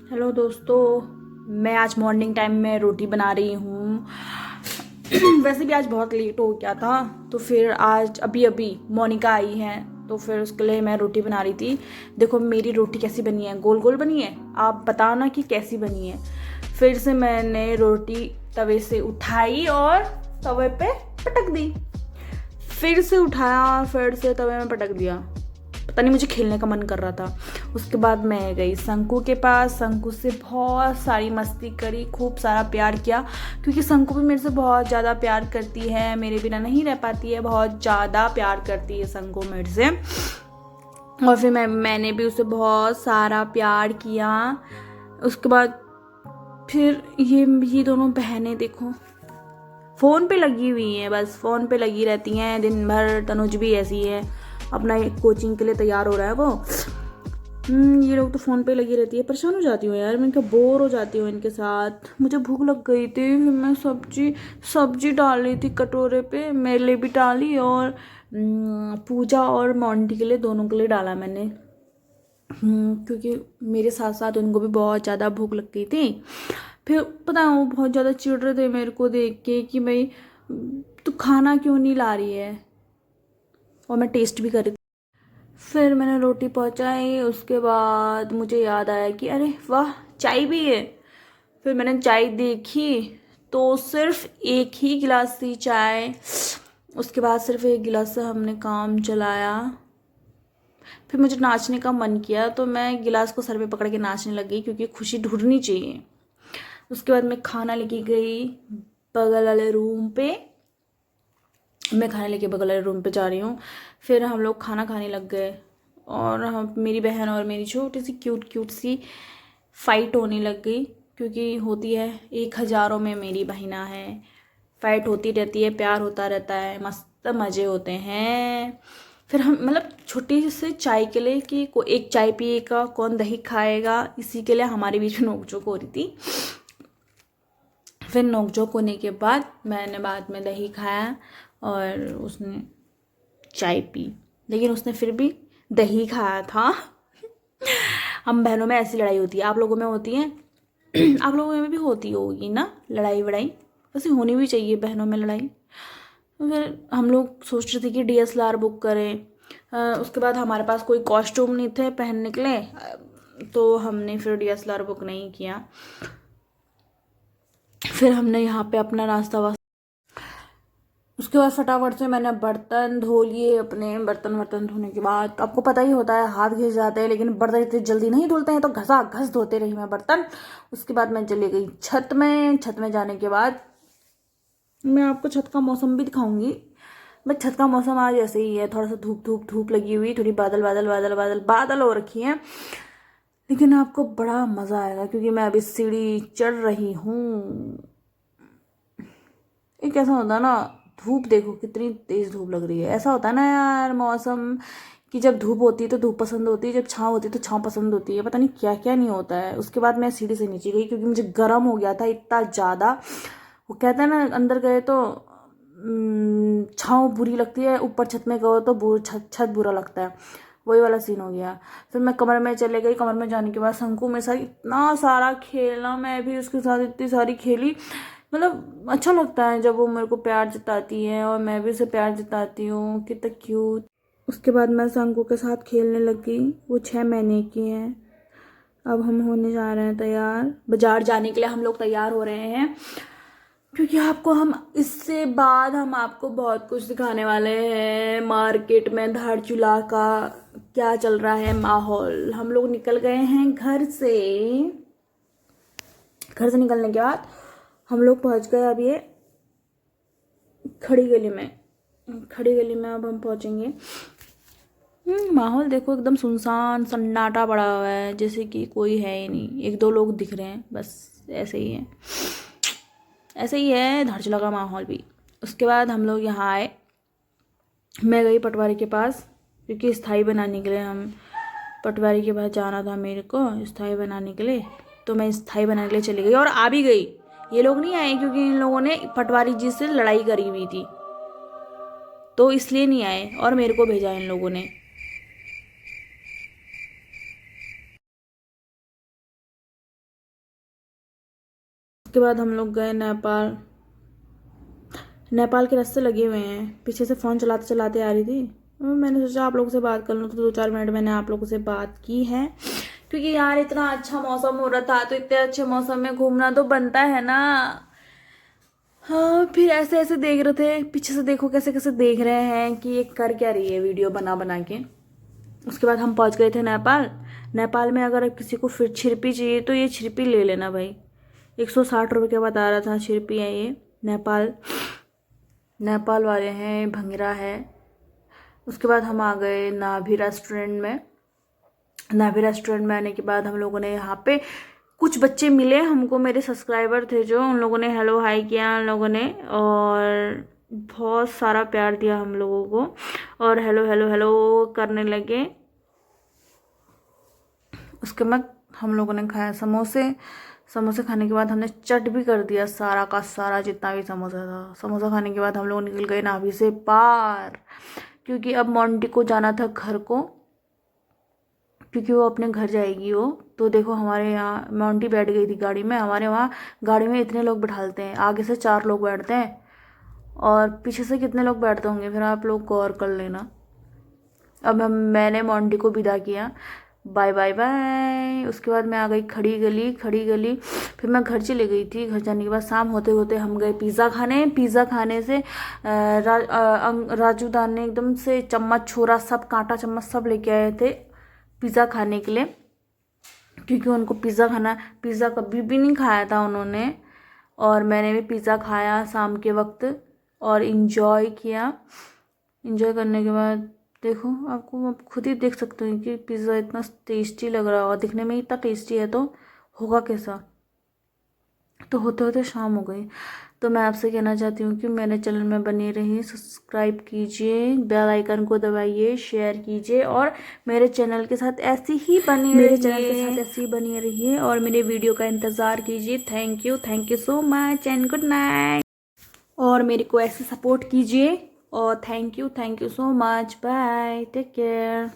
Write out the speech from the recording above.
Hello दोस्तों, मैं आज मॉर्निंग टाइम में रोटी बना रही हूँ। वैसे भी आज बहुत लेट हो गया था, तो फिर आज अभी अभी मोनिका आई है, तो फिर उसके लिए मैं रोटी बना रही थी। देखो मेरी रोटी कैसी बनी है, गोल गोल बनी है। आप बताओ ना कि कैसी बनी है। फिर से मैंने रोटी तवे से उठाई और तवे पे पटक दी। फिर से उठाया, फिर से तवे में पटक दिया। पता नहीं, मुझे खेलने का मन कर रहा था। उसके बाद मैं गई शंकु के पास। शंकु से बहुत सारी मस्ती करी, खूब सारा प्यार किया, क्योंकि शंकु भी मेरे से बहुत ज़्यादा प्यार करती है, मेरे बिना नहीं रह पाती है, बहुत ज़्यादा प्यार करती है शंकु मेरे से। और फिर मैंने भी उसे बहुत सारा प्यार किया। उसके बाद फिर ये दोनों बहनें देखो, फ़ोन पे लगी हुई हैं, बस फ़ोन पे लगी रहती हैं दिन भर। तनुज भी ऐसी है, अपना कोचिंग के लिए तैयार हो रहा है वो। ये लोग तो फ़ोन पे लगी रहती है। परेशान हो जाती हूँ यार, मैं क्या बोर हो जाती हूँ इनके साथ। मुझे भूख लग गई थी, फिर मैं सब्जी डाल रही थी कटोरे पे, मेरे लिए भी डाली और पूजा और मोंटी के लिए, दोनों के लिए डाला मैंने। क्योंकि मेरे साथ साथ उनको भी बहुत ज़्यादा भूख लग गई थी। फिर पता है वो बहुत ज़्यादा चिढ़ रहे थे मेरे को देख के कि भाई तू खाना क्यों नहीं ला रही है, और मैं टेस्ट भी कर रही थी। फिर मैंने रोटी पहुंचाई। उसके बाद मुझे याद आया कि अरे वाह, चाय भी है। फिर मैंने चाय देखी तो सिर्फ एक ही गिलास थी चाय। उसके बाद सिर्फ एक गिलास से हमने काम चलाया। फिर मुझे नाचने का मन किया, तो मैं गिलास को सर पे पकड़ के नाचने लगी, क्योंकि खुशी ढूंढनी चाहिए। उसके बाद मैं खाना लेके गई बगल वाले रूम पे। मैं खाना लेके बगल वाले रूम पे जा रही हूँ। फिर हम लोग खाना खाने लग गए, और हम, मेरी बहन और मेरी छोटी सी क्यूट क्यूट सी फाइट होने लग गई, क्योंकि होती है, 1000 में मेरी बहिना है। फाइट होती रहती है, प्यार होता रहता है, मस्त मज़े होते हैं। फिर हम मतलब छोटी से चाय के लिए कि एक चाय पिएगा कौन दही खाएगा, इसी के लिए हमारे बीच में नोकझोंक हो रही थी। फिर नोकझोंक होने के बाद मैंने बाद में दही खाया और उसने चाय पी, लेकिन उसने फिर भी दही खाया था। हम बहनों में ऐसी लड़ाई होती है, आप लोगों में होती है? आप लोगों में भी होती होगी ना लड़ाई वड़ाई? वैसे होनी भी चाहिए बहनों में लड़ाई। तो फिर हम लोग सोच रहे थे कि डीएसएलआर बुक करें। उसके बाद हमारे पास कोई कॉस्ट्यूम नहीं थे पहनने के लिए, तो हमने फिर डीएसएलआर बुक नहीं किया। फिर हमने यहाँ पे अपना नाश्ता। उसके बाद फटाफट से मैंने बर्तन धो लिए अपने। बर्तन धोने के बाद आपको पता ही होता है, हाथ घिस जाते हैं, लेकिन बर्तन इतनी जल्दी नहीं धुलते हैं, तो घसा घस धोते रही मैं बर्तन। उसके बाद मैं चली गई छत में। छत में जाने के बाद मैं आपको छत का मौसम भी दिखाऊंगी। बट छत का मौसम आज ऐसे ही है, थोड़ा सा धूप धूप धूप लगी हुई, थोड़ी बादल बादल बादल बादल बादल हो रखी है। लेकिन आपको बड़ा मज़ा आएगा, क्योंकि मैं अभी सीढ़ी चढ़ रही हूँ। एक ऐसा होता है ना, धूप देखो कितनी तेज धूप लग रही है। ऐसा होता है ना यार मौसम, कि जब धूप होती है तो धूप पसंद होती है, जब छाँव होती है तो छाँव पसंद होती है। पता नहीं क्या क्या नहीं होता है। उसके बाद मैं सीढ़ी से नीचे गई, क्योंकि मुझे गर्म हो गया था इतना ज़्यादा। वो कहते हैं ना, अंदर गए तो छाँव बुरी लगती है, ऊपर छत में गए तो छत छत बुरा लगता है। वही वाला सीन हो गया। फिर मैं कमरे में चले गई। कमरे में जाने के बाद शंकु मेरे साथ इतना सारा खेला, मैं भी उसके साथ इतनी सारी खेली। मतलब अच्छा लगता है जब वो मेरे को प्यार जताती है और मैं भी उसे प्यार जताती हूँ। कितना क्यूट। उसके बाद मैं शंकु के साथ खेलने लगी। वो 6 महीने की है। अब हम होने जा रहे हैं तैयार, बाजार जाने के लिए हम लोग तैयार हो रहे हैं, क्योंकि आपको हम इससे बाद हम आपको बहुत कुछ दिखाने वाले हैं। मार्केट में धारचूला का क्या चल रहा है माहौल। हम लोग निकल गए हैं घर से। घर से निकलने के बाद हम लोग पहुंच गए अब ये खड़ी गली में। खड़ी गली में अब हम पहुंचेंगे। माहौल देखो, एकदम सुनसान सन्नाटा पड़ा हुआ है, जैसे कि कोई है ही नहीं। एक दो लोग दिख रहे हैं बस, ऐसे ही है। ऐसे ही है धारचूला का माहौल भी। उसके बाद हम लोग यहाँ आए। मैं गई पटवारी के पास, क्योंकि स्थाई बनाने के लिए हम पटवारी के पास जाना था मेरे को, स्थाई बनाने के लिए। तो मैं स्थाई बनाने के लिए चली गई और आ भी गई। ये लोग नहीं आए, क्योंकि इन लोगों ने पटवारी जी से लड़ाई करी हुई थी, तो इसलिए नहीं आए, और मेरे को भेजा इन लोगों ने। उसके बाद हम लोग गए नेपाल। नेपाल के रास्ते लगे हुए हैं, पीछे से फ़ोन चलाते चलाते आ रही थी। मैंने सोचा आप लोगों से बात कर लूँ, तो 2-4 मिनट मैंने आप लोगों से बात की है, क्योंकि यार इतना अच्छा मौसम हो रहा था, तो इतने अच्छे मौसम में घूमना तो बनता है ना। हाँ, फिर ऐसे ऐसे देख रहे थे, पीछे से देखो कैसे कैसे देख रहे हैं कि ये कर क्या रही है वीडियो बना बना के। उसके बाद हम पहुंच गए थे नेपाल। नेपाल में अगर किसी को फिर छिरपी चाहिए तो ये छिरपी ले लेना भाई। 160 रुपये का बता रहा था छिरपी है ये। नेपाल नेपाल वाले हैं, भंगरा है। उसके बाद हम आ गए नाभी रेस्टोरेंट में। नाभी रेस्टोरेंट में आने के बाद हम लोगों ने यहाँ पे कुछ बच्चे मिले हमको, मेरे सब्सक्राइबर थे जो, उन लोगों ने हेलो हाई किया उन लोगों ने, और बहुत सारा प्यार दिया हम लोगों को, और हेलो हेलो हेलो करने लगे। उसके बाद हम लोगों ने खाया समोसे। समोसे खाने के बाद हमने चट भी कर दिया सारा का सारा जितना भी समोसा था। समोसा खाने के बाद हम लोग निकल गए नाभी से पार, क्योंकि अब मोंटी को जाना था घर को, क्योंकि वो अपने घर जाएगी वो। तो देखो हमारे यहाँ मोंटी बैठ गई थी गाड़ी में। हमारे वहाँ गाड़ी में इतने लोग बैठालते हैं, आगे से 4 लोग बैठते हैं और पीछे से कितने लोग बैठते होंगे फिर आप लोग गौर कर लेना। अब मैंने मोंटी को विदा किया, बाय बाय बाय। उसके बाद मैं आ गई खड़ी गली। फिर मैं घर चली गई थी। घर जाने के बाद शाम होते होते हम गए पिज़्ज़ा खाने। पिज़्ज़ा खाने से राजू दान ने एकदम से चम्मच छोरा सब कांटा चम्मच सब लेके आए थे पिज़्ज़ा खाने के लिए, क्योंकि उनको पिज़्ज़ा कभी भी नहीं खाया था उन्होंने। और मैंने भी पिज़्ज़ा खाया शाम के वक्त और इन्जॉय किया। इन्जॉय करने के बाद देखो, आपको आप खुद ही देख सकते हो कि पिज़्ज़ा इतना टेस्टी लग रहा होगा, दिखने में इतना टेस्टी है तो होगा कैसा। तो होते होते शाम हो गई। तो मैं आपसे कहना चाहती हूँ कि मेरे चैनल में बने रहिए, सब्सक्राइब कीजिए, बेल आइकन को दबाइए, शेयर कीजिए, और मेरे चैनल के साथ ऐसी ही बनी रहिए और मेरे वीडियो का इंतज़ार कीजिए। Thank you so much and good night. और मेरे को ऐसे सपोर्ट कीजिए, और thank you so much. Bye, take care.